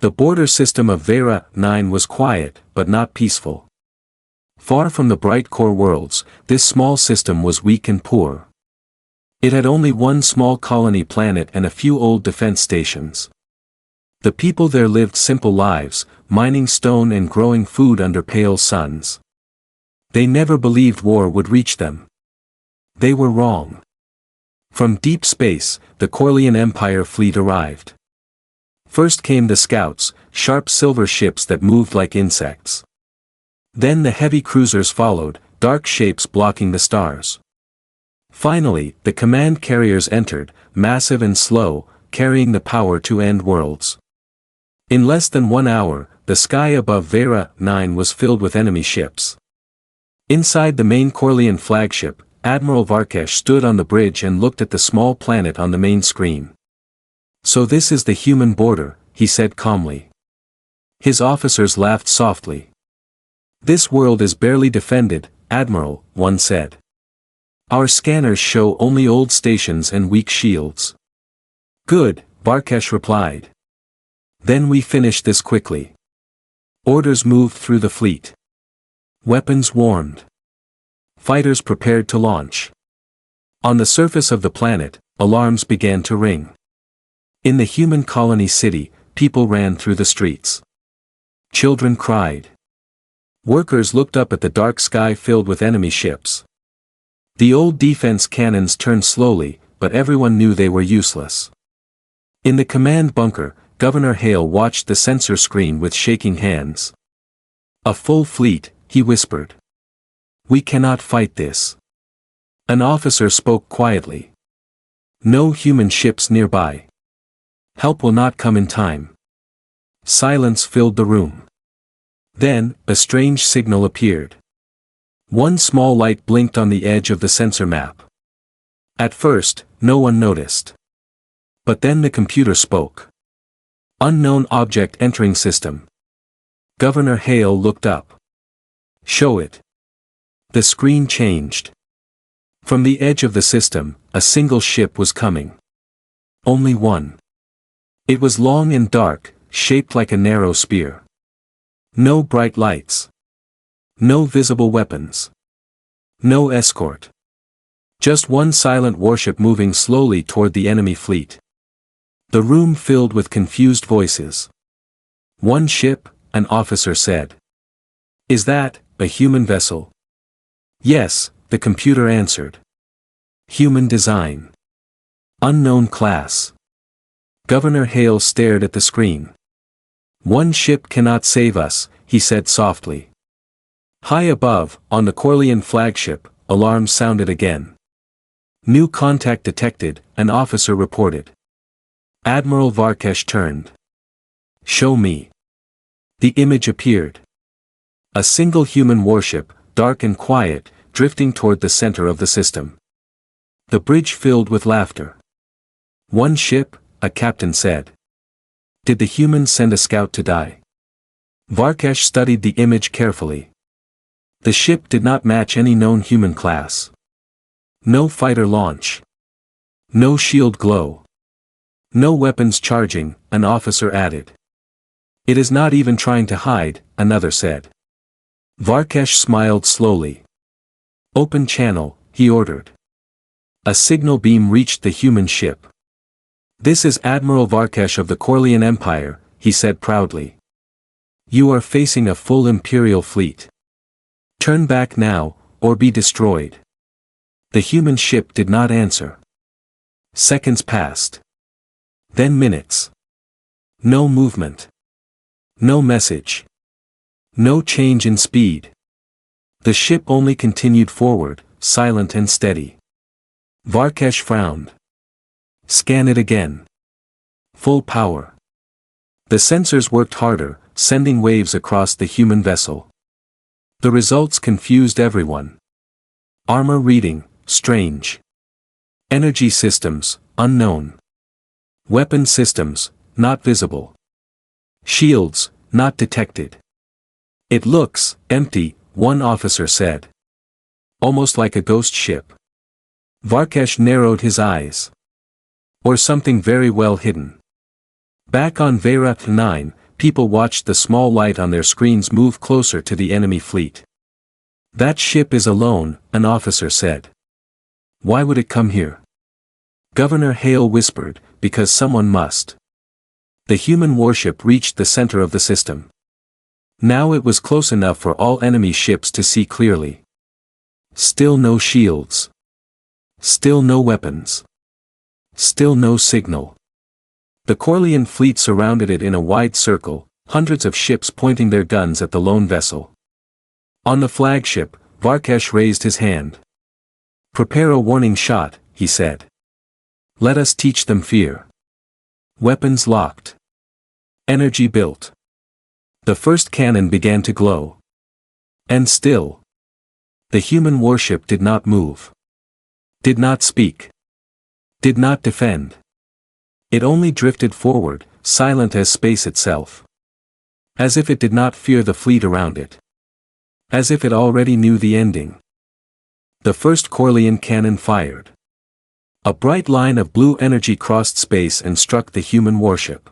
The border system of Vera 9 was quiet, but not peaceful. Far from the bright core worlds, this small system was weak and poor. It had only one small colony planet and a few old defense stations. The people there lived simple lives, mining stone and growing food under pale suns. They never believed war would reach them. They were wrong. From deep space, the Corlean Empire fleet arrived. First came the scouts, sharp silver ships that moved like insects. Then the heavy cruisers followed, dark shapes blocking the stars. Finally, the command carriers entered, massive and slow, carrying the power to end worlds. In less than 1 hour, the sky above Vera 9 was filled with enemy ships. Inside the main Corlean flagship, Admiral Varkesh stood on the bridge and looked at the small planet on the main screen. "So this is the human border," he said calmly. His officers laughed softly. "This world is barely defended, Admiral," one said. "Our scanners show only old stations and weak shields." "Good," Varkesh replied. "Then we finish this quickly." Orders moved through the fleet. Weapons warmed. Fighters prepared to launch. On the surface of the planet, alarms began to ring. In the human colony city, people ran through the streets. Children cried. Workers looked up at the dark sky filled with enemy ships. The old defense cannons turned slowly, but everyone knew they were useless. In the command bunker, Governor Hale watched the sensor screen with shaking hands. "A full fleet," he whispered. "We cannot fight this." An officer spoke quietly. "No human ships nearby. Help will not come in time." Silence filled the room. Then, a strange signal appeared. One small light blinked on the edge of the sensor map. At first, no one noticed. But then the computer spoke. "Unknown object entering system." Governor Hale looked up. "Show it." The screen changed. From the edge of the system, a single ship was coming. Only one. It was long and dark, shaped like a narrow spear. No bright lights. No visible weapons. No escort. Just one silent warship moving slowly toward the enemy fleet. The room filled with confused voices. "One ship," an officer said. "Is that a human vessel?" "Yes," the computer answered. "Human design. Unknown class." Governor Hale stared at the screen. "One ship cannot save us," he said softly. High above, on the Corlean flagship, alarms sounded again. "New contact detected," an officer reported. Admiral Varkesh turned. "Show me." The image appeared. A single human warship, dark and quiet, drifting toward the center of the system. The bridge filled with laughter. "One ship," a captain said. "Did the humans send a scout to die?" Varkesh studied the image carefully. The ship did not match any known human class. No fighter launch. No shield glow. No weapons charging, an officer added. "It is not even trying to hide," another said. Varkesh smiled slowly. "Open channel," he ordered. A signal beam reached the human ship. "This is Admiral Varkesh of the Corlean Empire," he said proudly. "You are facing a full Imperial fleet. Turn back now, or be destroyed." The human ship did not answer. Seconds passed. Then minutes. No movement. No message. No change in speed. The ship only continued forward, silent and steady. Varkesh frowned. "Scan it again." Full power. The sensors worked harder, sending waves across the human vessel. The results confused everyone. Armor reading, strange. Energy systems, unknown. Weapon systems, not visible. Shields, not detected. "It looks empty," one officer said. "Almost like a ghost ship." Varkesh narrowed his eyes. "Or something very well hidden." Back on Vera 9, people watched the small light on their screens move closer to the enemy fleet. "That ship is alone," an officer said. "Why would it come here?" Governor Hale whispered, "Because someone must." The human warship reached the center of the system. Now it was close enough for all enemy ships to see clearly. Still no shields. Still no weapons. Still no signal. The Corlean fleet surrounded it in a wide circle, hundreds of ships pointing their guns at the lone vessel. On the flagship, Varkesh raised his hand. "Prepare a warning shot," he said. "Let us teach them fear." Weapons locked. Energy built. The first cannon began to glow. And still. The human warship did not move. Did not speak. Did not defend. It only drifted forward, silent as space itself. As if it did not fear the fleet around it. As if it already knew the ending. The first Corlean cannon fired. A bright line of blue energy crossed space and struck the human warship.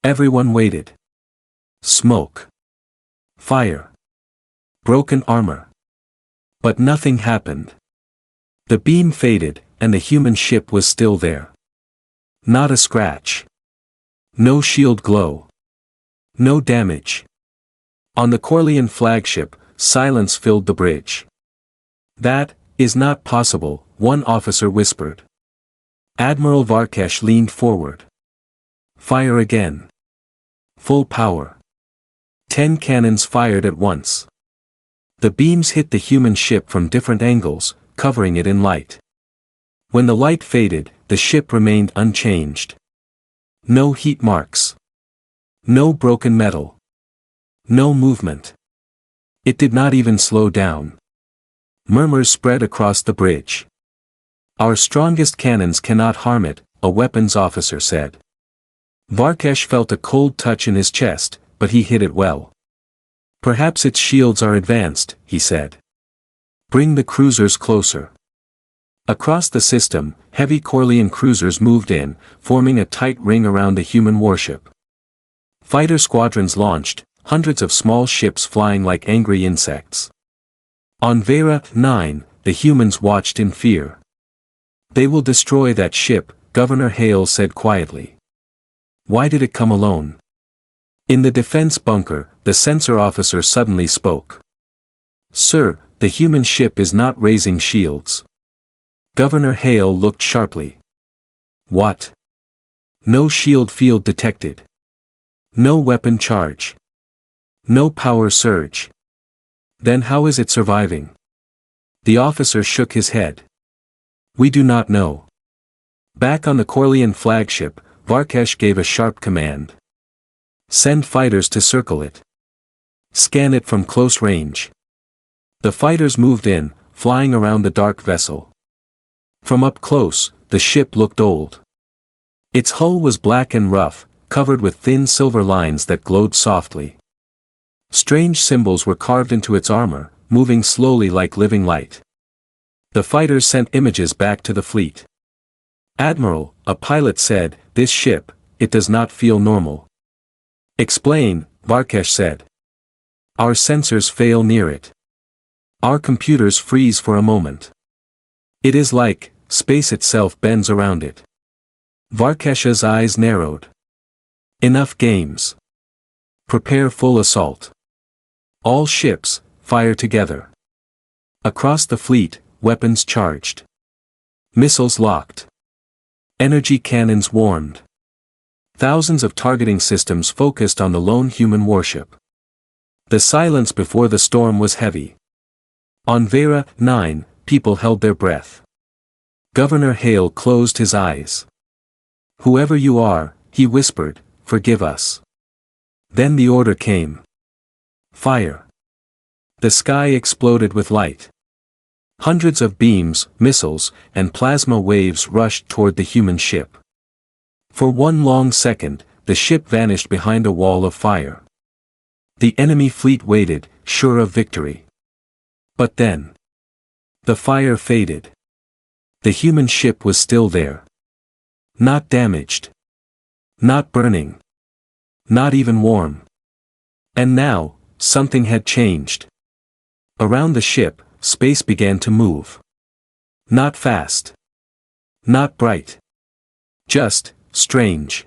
Everyone waited. Smoke. Fire. Broken armor. But nothing happened. The beam faded, and the human ship was still there. Not a scratch. No shield glow. No damage. On the Corlean flagship, silence filled the bridge. "That is not possible," one officer whispered. Admiral Varkesh leaned forward. "Fire again." Full power. 10 cannons fired at once. The beams hit the human ship from different angles, covering it in light. When the light faded, the ship remained unchanged. No heat marks. No broken metal. No movement. It did not even slow down. Murmurs spread across the bridge. "Our strongest cannons cannot harm it," a weapons officer said. Varkesh felt a cold touch in his chest, but he hid it well. "Perhaps its shields are advanced," he said. "Bring the cruisers closer." Across the system, heavy Corlean cruisers moved in, forming a tight ring around the human warship. Fighter squadrons launched, hundreds of small ships flying like angry insects. On Vera 9, the humans watched in fear. "They will destroy that ship," Governor Hale said quietly. "Why did it come alone?" In the defense bunker, the sensor officer suddenly spoke. "Sir, the human ship is not raising shields." Governor Hale looked sharply. "What?" "No shield field detected. No weapon charge. No power surge. Then how is it surviving?" The officer shook his head. "We do not know." Back on the Corlean flagship, Varkesh gave a sharp command. "Send fighters to circle it. Scan it from close range." The fighters moved in, flying around the dark vessel. From up close, the ship looked old. Its hull was black and rough, covered with thin silver lines that glowed softly. Strange symbols were carved into its armor, moving slowly like living light. The fighters sent images back to the fleet. "Admiral," a pilot said, "this ship, it does not feel normal." "Explain," Varkesh said. "Our sensors fail near it. Our computers freeze for a moment. It is like, space itself bends around it." Varkesh's eyes narrowed. "Enough games. Prepare full assault. All ships, fire together." Across the fleet, weapons charged. Missiles locked. Energy cannons warmed. Thousands of targeting systems focused on the lone human warship. The silence before the storm was heavy. On Vera 9, people held their breath. Governor Hale closed his eyes. "Whoever you are," he whispered, "forgive us." Then the order came. Fire. The sky exploded with light. Hundreds of beams, missiles, and plasma waves rushed toward the human ship. For one long second, the ship vanished behind a wall of fire. The enemy fleet waited, sure of victory. But then, the fire faded. The human ship was still there. Not damaged. Not burning. Not even warm. And now, something had changed. Around the ship, space began to move. Not fast. Not bright. Just, strange.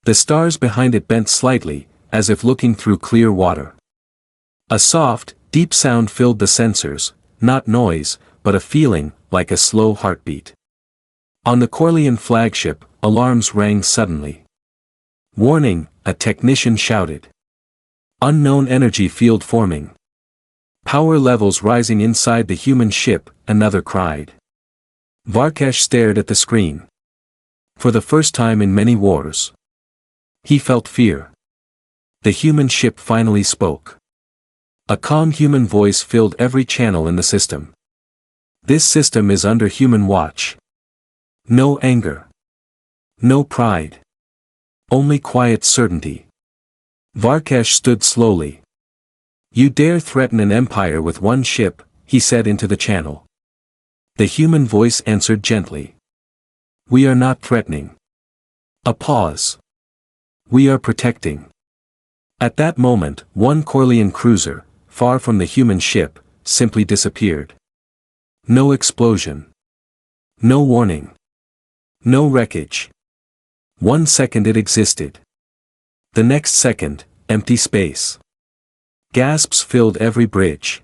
The stars behind it bent slightly, as if looking through clear water. A soft, deep sound filled the sensors, not noise, but a feeling, like a slow heartbeat. On the Corlean flagship, alarms rang suddenly. Warning, a technician shouted. Unknown energy field forming. Power levels rising inside the human ship, another cried. Varkesh stared at the screen. For the first time in many wars, he felt fear. The human ship finally spoke. A calm human voice filled every channel in the system. This system is under human watch. No anger. No pride. Only quiet certainty. Varkesh stood slowly. You dare threaten an empire with one ship, he said into the channel. The human voice answered gently. We are not threatening. A pause. We are protecting. At that moment, one Corlean cruiser, far from the human ship, simply disappeared. No explosion. No warning. No wreckage. 1 second it existed. The next second, empty space. Gasps filled every bridge.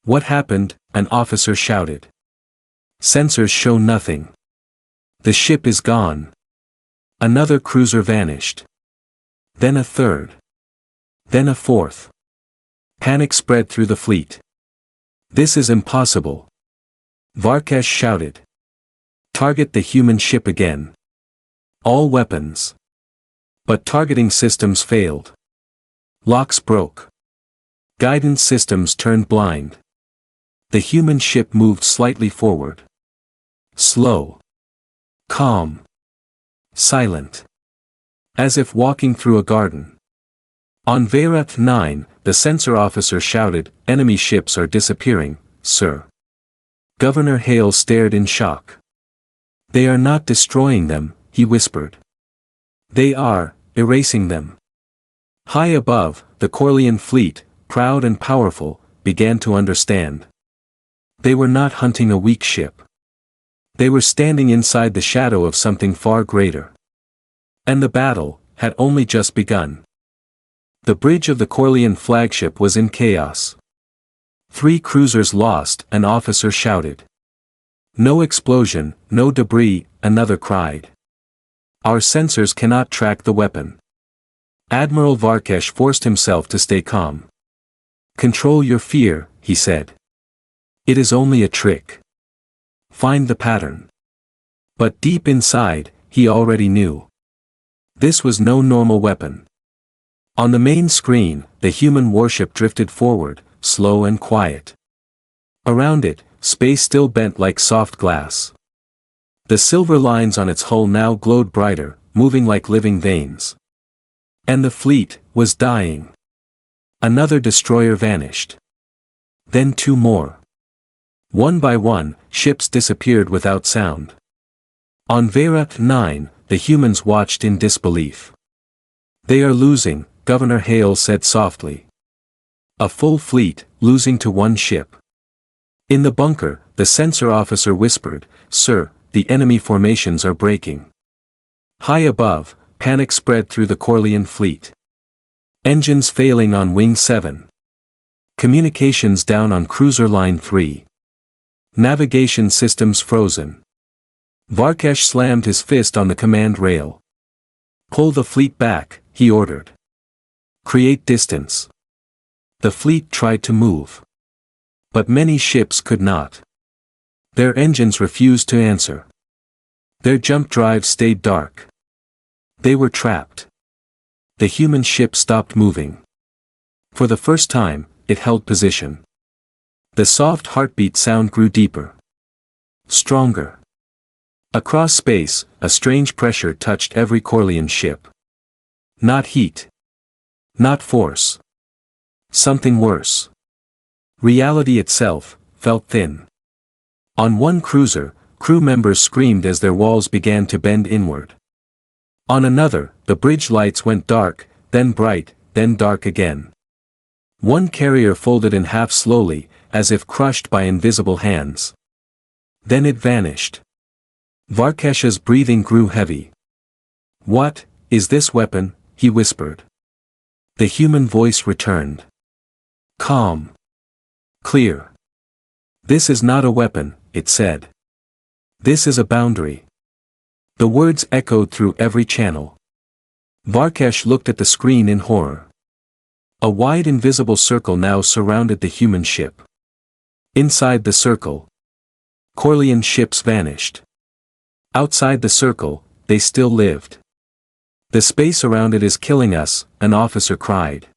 What happened? An officer shouted. Sensors show nothing. The ship is gone. Another cruiser vanished. Then a third. Then a fourth. Panic spread through the fleet. This is impossible. Varkesh shouted. Target the human ship again. All weapons. But targeting systems failed. Locks broke. Guidance systems turned blind. The human ship moved slightly forward. Slow. Calm. Silent. As if walking through a garden. On Veyrath 9, the sensor officer shouted, enemy ships are disappearing, sir. Governor Hale stared in shock. They are not destroying them, he whispered. They are, erasing them. High above, the Corlean fleet, proud and powerful, began to understand. They were not hunting a weak ship. They were standing inside the shadow of something far greater. And the battle had only just begun. The bridge of the Corlean flagship was in chaos. 3 cruisers lost, an officer shouted. No explosion, no debris, another cried. Our sensors cannot track the weapon. Admiral Varkesh forced himself to stay calm. Control your fear, he said. It is only a trick. Find the pattern. But deep inside, he already knew. This was no normal weapon. On the main screen, the human warship drifted forward, slow and quiet. Around it, space still bent like soft glass. The silver lines on its hull now glowed brighter, moving like living veins. And the fleet was dying. Another destroyer vanished. Then 2 more. One by one, ships disappeared without sound. On Veyrath 9, the humans watched in disbelief. They are losing, Governor Hale said softly. A full fleet, losing to one ship. In the bunker, the sensor officer whispered, Sir, the enemy formations are breaking. High above, panic spread through the Corlean fleet. Engines failing on Wing 7. Communications down on Cruiser Line 3. Navigation systems frozen. Varkesh slammed his fist on the command rail. Pull the fleet back, he ordered. Create distance. The fleet tried to move. But many ships could not. Their engines refused to answer. Their jump drives stayed dark. They were trapped. The human ship stopped moving. For the first time, it held position. The soft heartbeat sound grew deeper. Stronger. Across space, a strange pressure touched every Corlean ship. Not heat. Not force. Something worse. Reality itself felt thin. On one cruiser, crew members screamed as their walls began to bend inward. On another, the bridge lights went dark, then bright, then dark again. One carrier folded in half slowly, as if crushed by invisible hands. Then it vanished. Varkesh's breathing grew heavy. "What is this weapon?" he whispered. The human voice returned. Calm. Clear. "This is not a weapon," it said. "This is a boundary." The words echoed through every channel. Varkesh looked at the screen in horror. A wide invisible circle now surrounded the human ship. Inside the circle, Corlean ships vanished. Outside the circle, they still lived. "The space around it is killing us," an officer cried.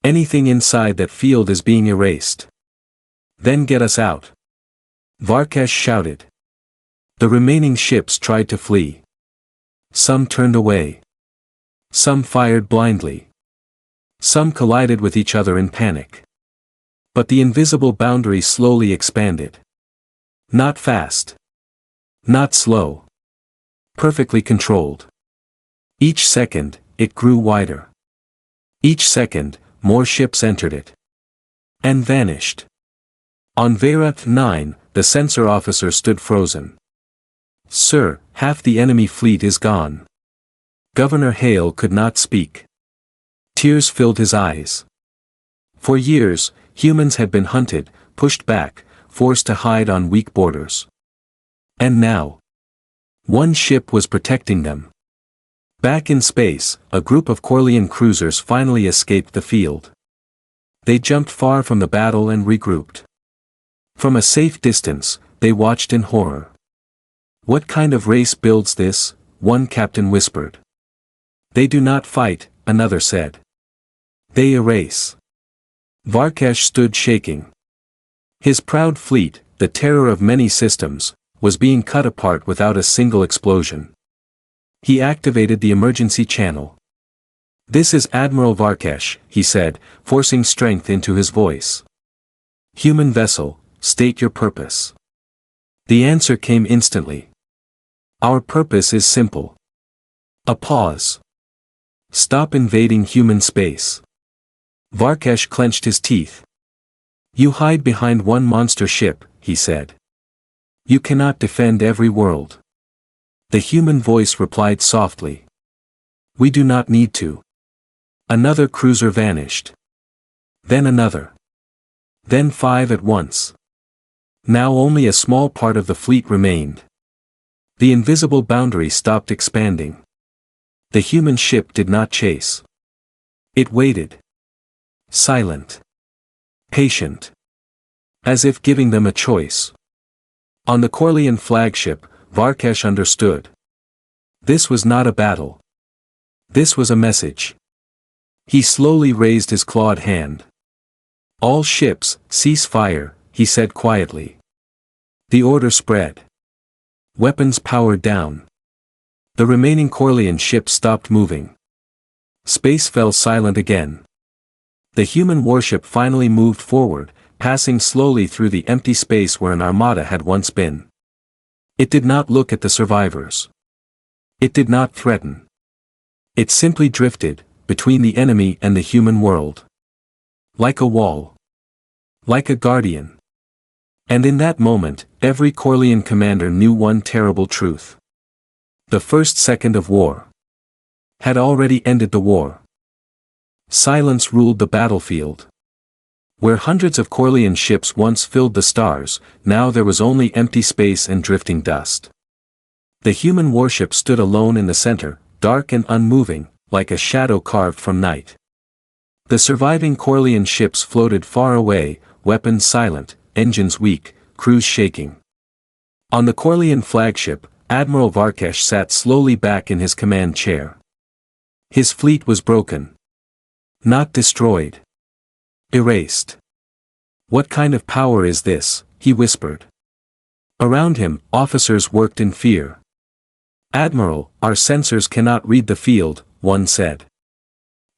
"Anything inside that field is being erased." "Then get us out," Varkesh shouted. The remaining ships tried to flee. Some turned away. Some fired blindly. Some collided with each other in panic. But the invisible boundary slowly expanded. Not fast. Not slow. Perfectly controlled. Each second, it grew wider. Each second, more ships entered it. And vanished. On Vera 9, the sensor officer stood frozen. "Sir, half the enemy fleet is gone." Governor Hale could not speak. Tears filled his eyes. For years, humans had been hunted, pushed back, forced to hide on weak borders. And now, one ship was protecting them. Back in space, a group of Corlean cruisers finally escaped the field. They jumped far from the battle and regrouped. From a safe distance, they watched in horror. "What kind of race builds this?" one captain whispered. "They do not fight," another said. "They erase." Varkesh stood shaking. His proud fleet, the terror of many systems, was being cut apart without a single explosion. He activated the emergency channel. "This is Admiral Varkesh," he said, forcing strength into his voice. "Human vessel, state your purpose." The answer came instantly. "Our purpose is simple." A pause. "Stop invading human space." Varkesh clenched his teeth. "You hide behind one monster ship," he said. "You cannot defend every world." The human voice replied softly. "We do not need to." Another cruiser vanished. Then another. Then 5 at once. Now only a small part of the fleet remained. The invisible boundary stopped expanding. The human ship did not chase. It waited. Silent. Patient. As if giving them a choice. On the Corlean flagship, Varkesh understood. This was not a battle. This was a message. He slowly raised his clawed hand. "All ships, cease fire," he said quietly. The order spread. Weapons powered down. The remaining Corlean ships stopped moving. Space fell silent again. The human warship finally moved forward, passing slowly through the empty space where an armada had once been. It did not look at the survivors. It did not threaten. It simply drifted, between the enemy and the human world. Like a wall. Like a guardian. And in that moment, every Corlean commander knew one terrible truth. The first second of war had already ended the war. Silence ruled the battlefield. Where hundreds of Corlean ships once filled the stars, now there was only empty space and drifting dust. The human warship stood alone in the center, dark and unmoving, like a shadow carved from night. The surviving Corlean ships floated far away, weapons silent, engines weak, crews shaking. On the Corlean flagship, Admiral Varkesh sat slowly back in his command chair. His fleet was broken. Not destroyed. Erased. "What kind of power is this?" he whispered. Around him, officers worked in fear. "Admiral, our sensors cannot read the field," one said.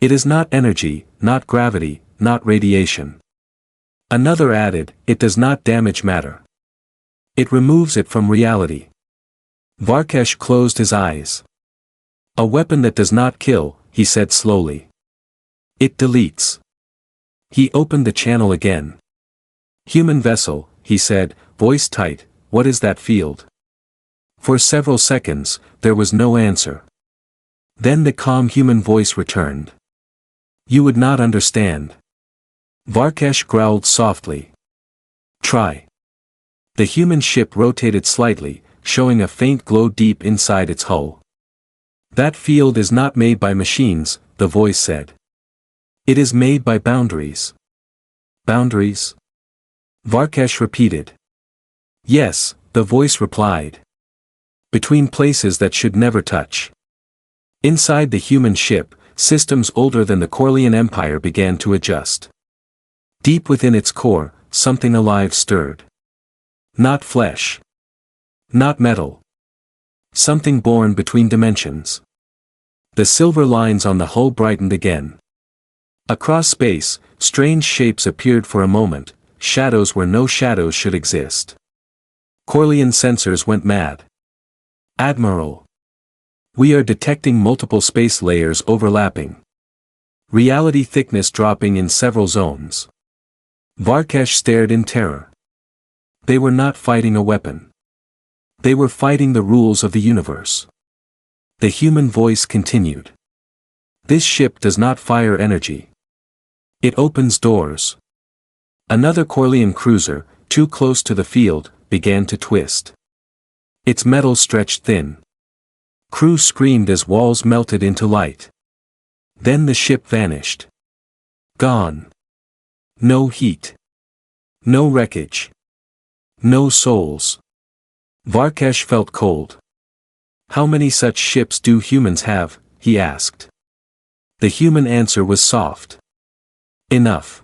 "It is not energy, not gravity, not radiation." Another added, "It does not damage matter. It removes it from reality." Varkesh closed his eyes. A weapon that does not kill, he said slowly. It deletes. He opened the channel again. Human vessel, he said, voice tight, what is that field? For several seconds, there was no answer. Then the calm human voice returned. You would not understand. Varkash growled softly. Try. The human ship rotated slightly, showing a faint glow deep inside its hull. That field is not made by machines, the voice said. It is made by boundaries. Boundaries? Varkash repeated. Yes, the voice replied. Between places that should never touch. Inside the human ship, systems older than the Corlean Empire began to adjust. Deep within its core, something alive stirred. Not flesh. Not metal. Something born between dimensions. The silver lines on the hull brightened again. Across space, strange shapes appeared for a moment, shadows where no shadows should exist. Corlean sensors went mad. Admiral. We are detecting multiple space layers overlapping. Reality thickness dropping in several zones. Varkash stared in terror. They were not fighting a weapon. They were fighting the rules of the universe. The human voice continued. This ship does not fire energy. It opens doors. Another Corlean cruiser, too close to the field, began to twist. Its metal stretched thin. Crew screamed as walls melted into light. Then the ship vanished. Gone. No heat. No wreckage. No souls. Varkash felt cold. How many such ships do humans have, he asked. The human answer was soft. Enough.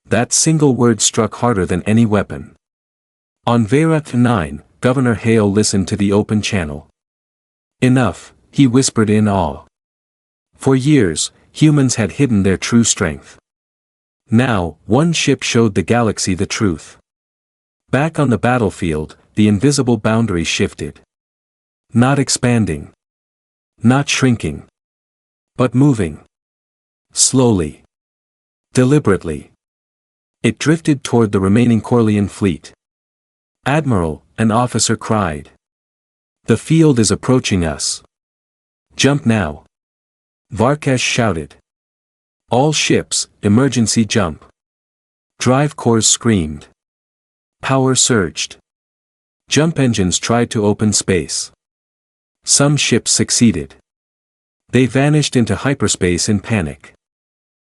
That single word struck harder than any weapon. On Vera 9, Governor Hale listened to the open channel. Enough, he whispered in awe. For years, humans had hidden their true strength. Now, one ship showed the galaxy the truth. Back on the battlefield, the invisible boundary shifted. Not expanding. Not shrinking. But moving. Slowly. Deliberately. It drifted toward the remaining Corlean fleet. Admiral, an officer cried. The field is approaching us. Jump now. Varkash shouted. All ships, emergency jump. Drive cores screamed. Power surged. Jump engines tried to open space. Some ships succeeded. They vanished into hyperspace in panic.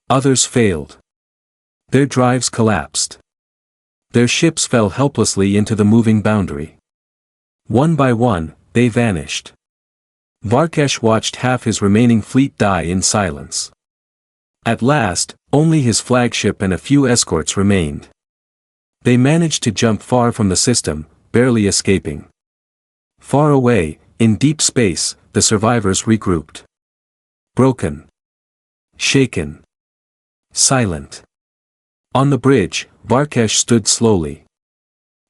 Others failed. Their drives collapsed. Their ships fell helplessly into the moving boundary. One by one, they vanished. Varkash watched half his remaining fleet die in silence. At last, only his flagship and a few escorts remained. They managed to jump far from the system, barely escaping. Far away, in deep space, the survivors regrouped. Broken. Shaken. Silent. On the bridge, Varkash stood slowly.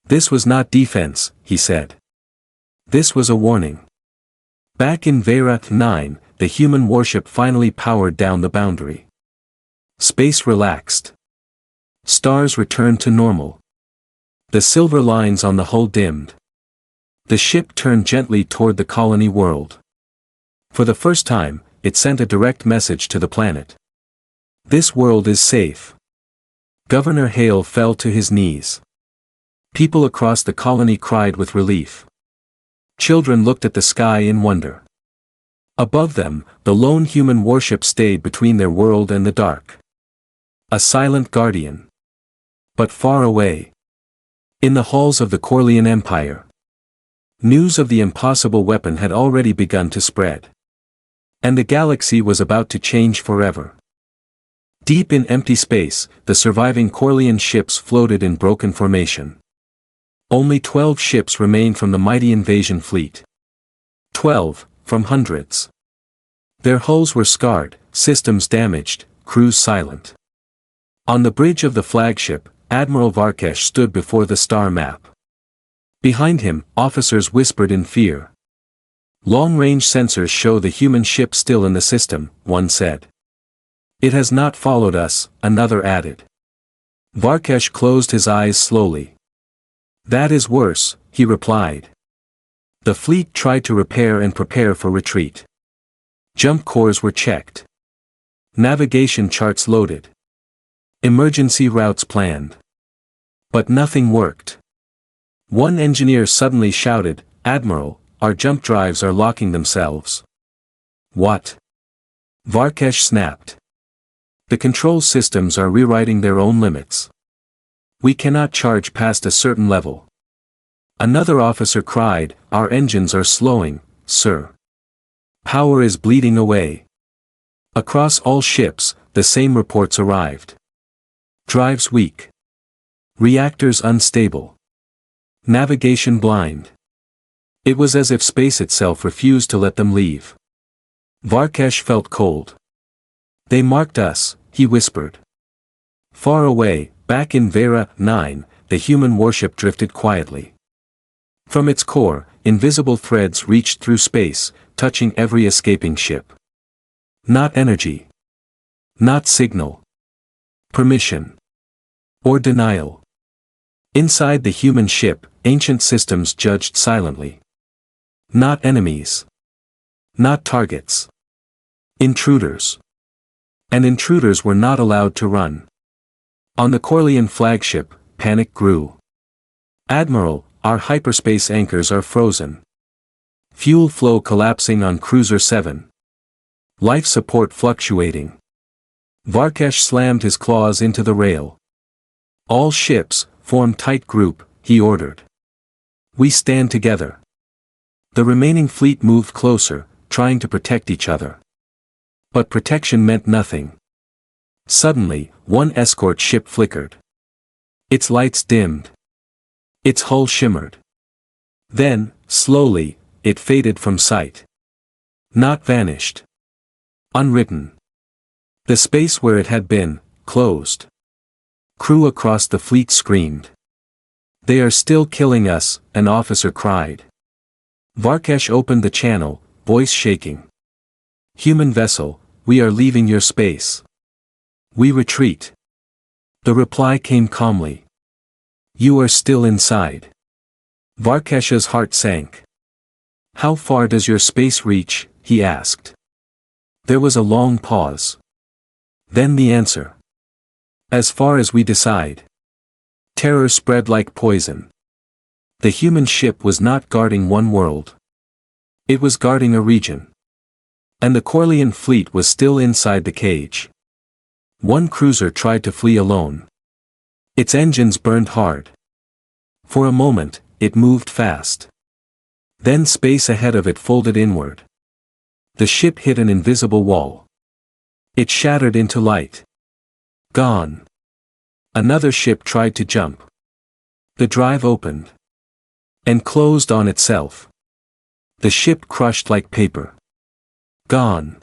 This was not defense, he said. This was a warning. Back in Vera 9, the human warship finally powered down the boundary. Space relaxed. Stars returned to normal. The silver lines on the hull dimmed. The ship turned gently toward the colony world. For the first time, it sent a direct message to the planet. This world is safe. Governor Hale fell to his knees. People across the colony cried with relief. Children looked at the sky in wonder. Above them, the lone human warship stayed between their world and the dark. A silent guardian. But far away. In the halls of the Corlean Empire. News of the impossible weapon had already begun to spread. And the galaxy was about to change forever. Deep in empty space, the surviving Corlean ships floated in broken formation. Only 12 ships remained from the mighty invasion fleet. 12, from hundreds. Their hulls were scarred, systems damaged, crews silent. On the bridge of the flagship, Admiral Varkash stood before the star map. Behind him, officers whispered in fear. Long-range sensors show the human ship still in the system, one said. It has not followed us, another added. Varkesh closed his eyes slowly. That is worse, he replied. The fleet tried to repair and prepare for retreat. Jump cores were checked. Navigation charts loaded. Emergency routes planned. But nothing worked. One engineer suddenly shouted, "Admiral, our jump drives are locking themselves." What? Varkesh snapped. The control systems are rewriting their own limits. We cannot charge past a certain level. Another officer cried, "Our engines are slowing, sir. Power is bleeding away." Across all ships, the same reports arrived. Drives weak. Reactors unstable. Navigation blind. It was as if space itself refused to let them leave. Varkesh felt cold. They marked us, he whispered. Far away, back in Vera 9, the human warship drifted quietly. From its core, invisible threads reached through space, touching every escaping ship. Not energy. Not signal. Permission. Or denial. Inside the human ship, ancient systems judged silently. Not enemies. Not targets. Intruders. And intruders were not allowed to run. On the Corlean flagship, panic grew. "Admiral, our hyperspace anchors are frozen. Fuel flow collapsing on Cruiser 7. Life support fluctuating." Varkesh slammed his claws into the rail. "All ships, form tight group," he ordered. "We stand together." The remaining fleet moved closer, trying to protect each other. But protection meant nothing. Suddenly, one escort ship flickered. Its lights dimmed. Its hull shimmered. Then, slowly, it faded from sight. Not vanished. Unwritten. The space where it had been, closed. Crew across the fleet screamed. "They are still killing us," an officer cried. Varkesh opened the channel, voice shaking. "Human vessel, we are leaving your space. We retreat." The reply came calmly. "You are still inside." Varkesh's heart sank. "How far does your space reach?" he asked. There was a long pause. Then the answer. "As far as we decide." Terror spread like poison. The human ship was not guarding one world. It was guarding a region. And the Corlean fleet was still inside the cage. One cruiser tried to flee alone. Its engines burned hard. For a moment, it moved fast. Then space ahead of it folded inward. The ship hit an invisible wall. It shattered into light. Gone. Another ship tried to jump. The drive opened. And closed on itself. The ship crushed like paper. Gone.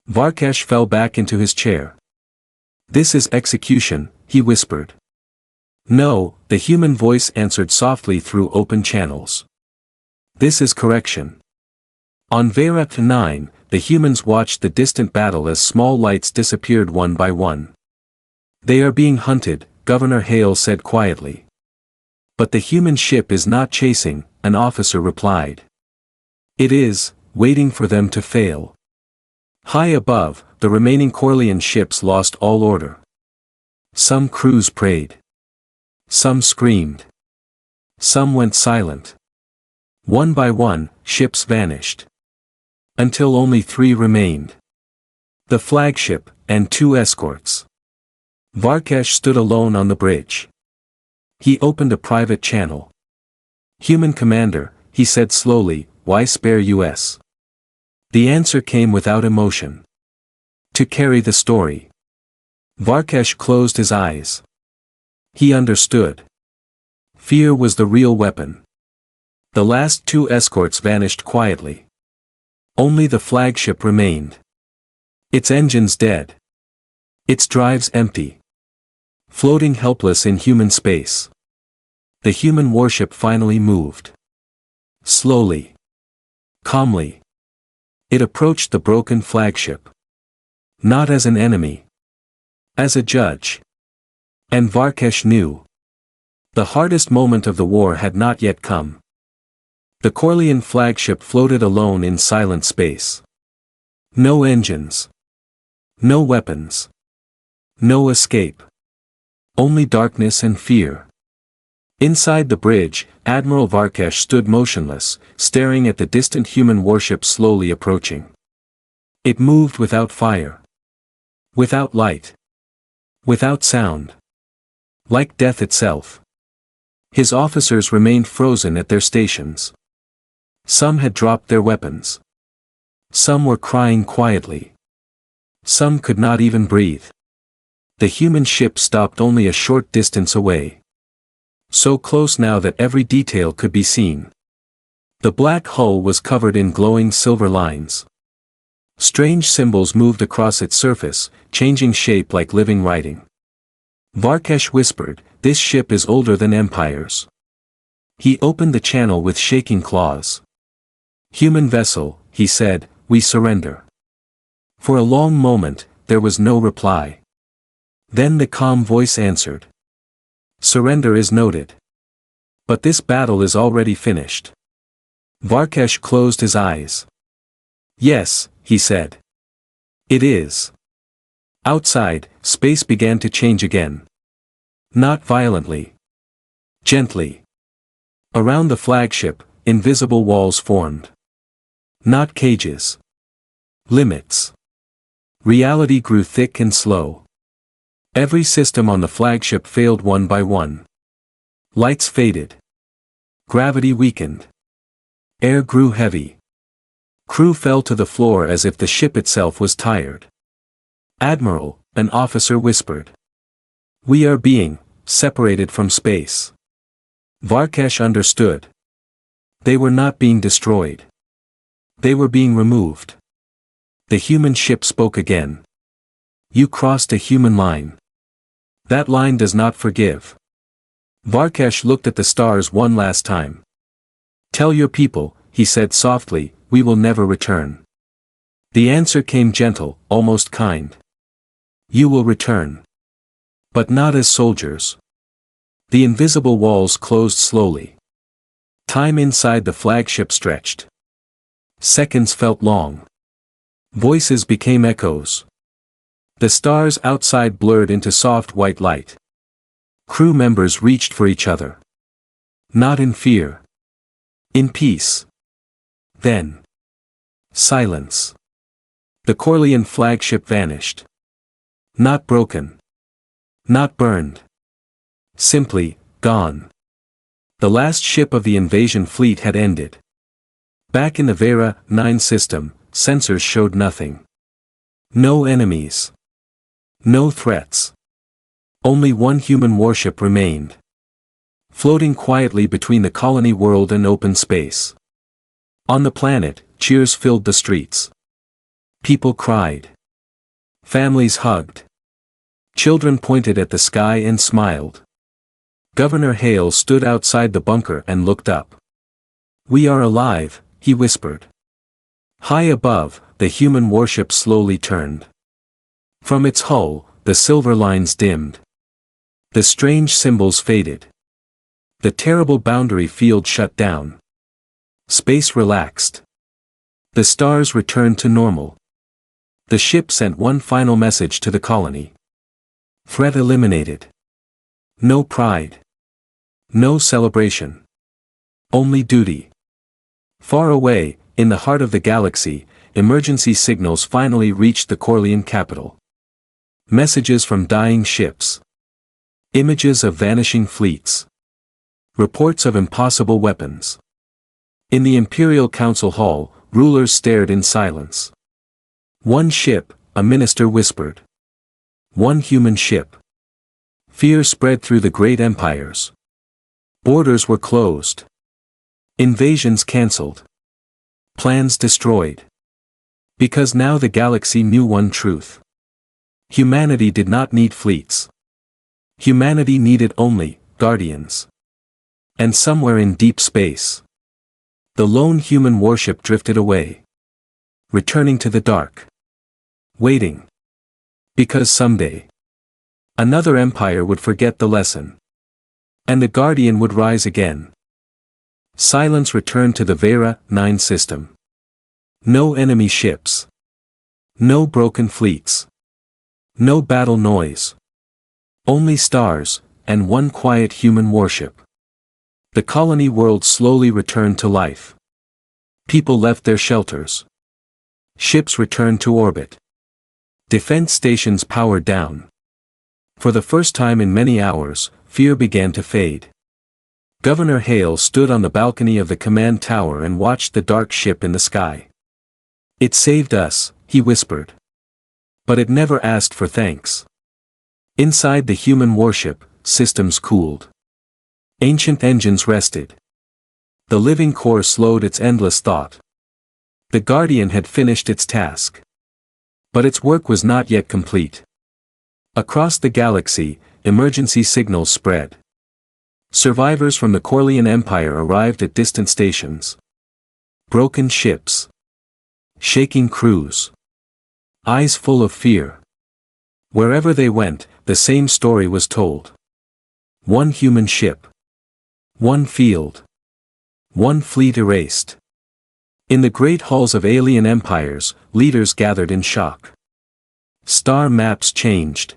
Varkesh fell back into his chair. "This is execution," he whispered. "No," the human voice answered softly through open channels. "This is correction." On Vera 9, the humans watched the distant battle as small lights disappeared one by one. "They are being hunted," Governor Hale said quietly. "But the human ship is not chasing," an officer replied. "It is, waiting for them to fail." High above, the remaining Corlean ships lost all order. Some crews prayed. Some screamed. Some went silent. One by one, ships vanished. Until only 3 remained. The flagship, and 2 escorts. Varkesh stood alone on the bridge. He opened a private channel. "Human commander," he said slowly, "why spare us?" The answer came without emotion. "To carry the story." Varkesh closed his eyes. He understood. Fear was the real weapon. The last 2 escorts vanished quietly. Only the flagship remained. Its engines dead. Its drives empty. Floating helpless in human space. The human warship finally moved. Slowly. Calmly. It approached the broken flagship. Not as an enemy. As a judge. And Varkesh knew. The hardest moment of the war had not yet come. The Corlean flagship floated alone in silent space. No engines. No weapons. No escape. Only darkness and fear. Inside the bridge, Admiral Varkesh stood motionless, staring at the distant human warship slowly approaching. It moved without fire. Without light. Without sound. Like death itself. His officers remained frozen at their stations. Some had dropped their weapons. Some were crying quietly. Some could not even breathe. The human ship stopped only a short distance away. So close now that every detail could be seen. The black hull was covered in glowing silver lines. Strange symbols moved across its surface, changing shape like living writing. Varkesh whispered, "This ship is older than empires." He opened the channel with shaking claws. "Human vessel," he said, "we surrender." For a long moment, there was no reply. Then the calm voice answered. "Surrender is noted. But this battle is already finished." Varkesh closed his eyes. "Yes," he said. "It is." Outside, space began to change again. Not violently. Gently. Around the flagship, invisible walls formed. Not cages. Limits. Reality grew thick and slow. Every system on the flagship failed one by one. Lights faded. Gravity weakened. Air grew heavy. Crew fell to the floor as if the ship itself was tired. "Admiral," an officer whispered. "We are being separated from space." Varkesh understood. They were not being destroyed. They were being removed. The human ship spoke again. "You crossed a human line. That line does not forgive." Varkesh looked at the stars one last time. "Tell your people," he said softly, "we will never return." The answer came gentle, almost kind. "You will return. But not as soldiers." The invisible walls closed slowly. Time inside the flagship stretched. Seconds felt long. Voices became echoes. The stars outside blurred into soft white light. Crew members reached for each other. Not in fear. In peace. Then. Silence. The Corlean flagship vanished. Not broken. Not burned. Simply, gone. The last ship of the invasion fleet had ended. Back in the Vera 9 system, sensors showed nothing. No enemies. No threats. Only one human warship remained. Floating quietly between the colony world and open space. On the planet, cheers filled the streets. People cried. Families hugged. Children pointed at the sky and smiled. Governor Hale stood outside the bunker and looked up. "We are alive," he whispered. High above, the human warship slowly turned. From its hull, the silver lines dimmed. The strange symbols faded. The terrible boundary field shut down. Space relaxed. The stars returned to normal. The ship sent one final message to the colony. Threat eliminated. No pride. No celebration. Only duty. Far away, in the heart of the galaxy, emergency signals finally reached the Corlean capital. Messages from dying ships. Images of vanishing fleets. Reports of impossible weapons. In the Imperial Council Hall, rulers stared in silence. "One ship," a minister whispered. "One human ship." Fear spread through the great empires. Borders were closed. Invasions cancelled. Plans destroyed. Because now the galaxy knew one truth. Humanity did not need fleets. Humanity needed only guardians. And somewhere in deep space, The lone human warship drifted away, returning to the dark. Waiting. Because someday, another empire would forget the lesson. And the Guardian would rise again. Silence returned to the Vera 9 system. No enemy ships. No broken fleets. No battle noise. Only stars, and one quiet human warship. The colony world slowly returned to life. People left their shelters. Ships returned to orbit. Defense stations powered down. For the first time in many hours, fear began to fade. Governor Hale stood on the balcony of the command tower and watched the dark ship in the sky. "It saved us," he whispered. But it never asked for thanks. Inside the human warship, systems cooled. Ancient engines rested. The living core slowed its endless thought. The Guardian had finished its task. But its work was not yet complete. Across the galaxy, emergency signals spread. Survivors from the Corlean Empire arrived at distant stations. Broken ships. Shaking crews. Eyes full of fear. Wherever they went, the same story was told. One human ship. One field. One fleet erased. In the great halls of alien empires, leaders gathered in shock. Star maps changed.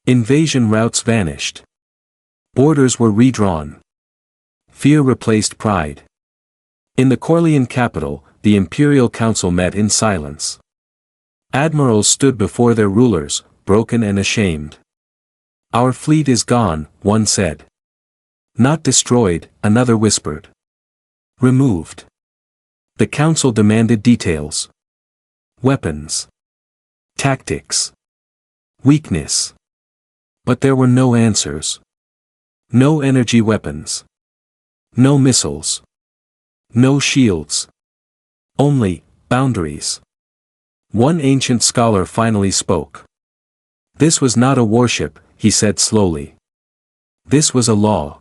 Invasion routes vanished. Borders were redrawn. Fear replaced pride. In the Corlean capital, the Imperial Council met in silence. Admirals stood before their rulers, broken and ashamed. "Our fleet is gone," one said. "Not destroyed," another whispered. "Removed." The council demanded details. Weapons. Tactics. Weakness. But there were no answers. No energy weapons. No missiles. No shields. Only boundaries. One ancient scholar finally spoke. "This was not a warship," he said slowly. "This was a law."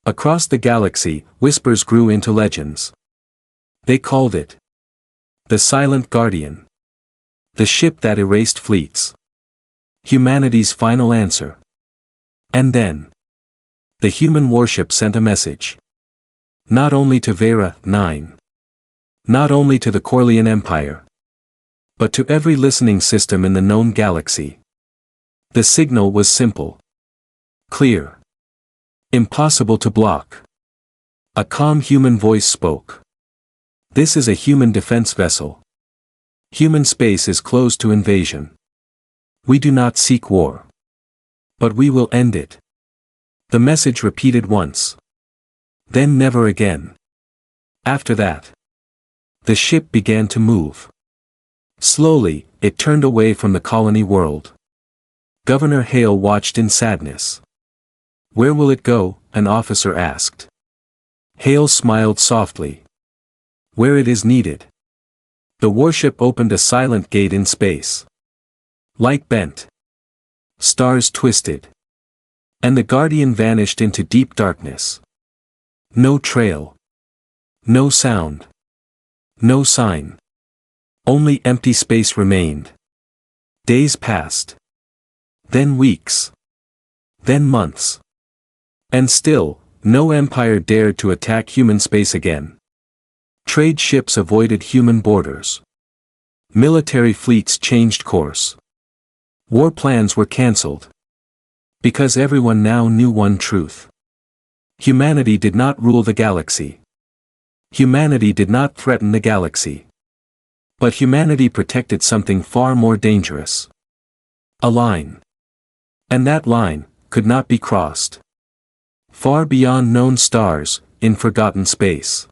Across the galaxy, whispers grew into legends. They called it the Silent Guardian. The ship that erased fleets. Humanity's final answer. And then, the human warship sent a message. Not only to Vera 9. Not only to the Corlean Empire. But to every listening system in the known galaxy. The signal was simple. Clear. Impossible to block. A calm human voice spoke. "This is a human defense vessel. Human space is closed to invasion. We do not seek war. But we will end it." The message repeated once. Then never again. After that, the ship began to move. Slowly, it turned away from the colony world. Governor Hale watched in sadness. "Where will it go?" an officer asked. Hale smiled softly. "Where it is needed." The warship opened a silent gate in space. Light bent. Stars twisted. And the Guardian vanished into deep darkness. No trail. No sound. No sign. Only empty space remained. Days passed. Then weeks. Then months. And still, no empire dared to attack human space again. Trade ships avoided human borders. Military fleets changed course. War plans were cancelled. Because everyone now knew one truth. Humanity did not rule the galaxy. Humanity did not threaten the galaxy. But humanity protected something far more dangerous. A line. And that line could not be crossed. Far beyond known stars, in forgotten space.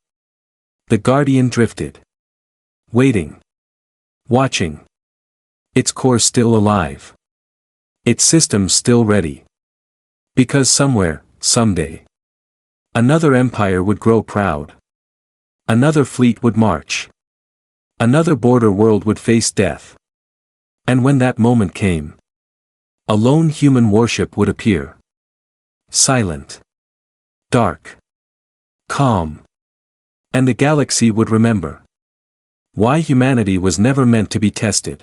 The Guardian drifted. Waiting. Watching. Its core still alive. Its systems still ready. Because somewhere, someday, another empire would grow proud. Another fleet would march. Another border world would face death. And when that moment came, a lone human warship would appear. Silent. Dark. Calm. And the galaxy would remember. Why humanity was never meant to be tested.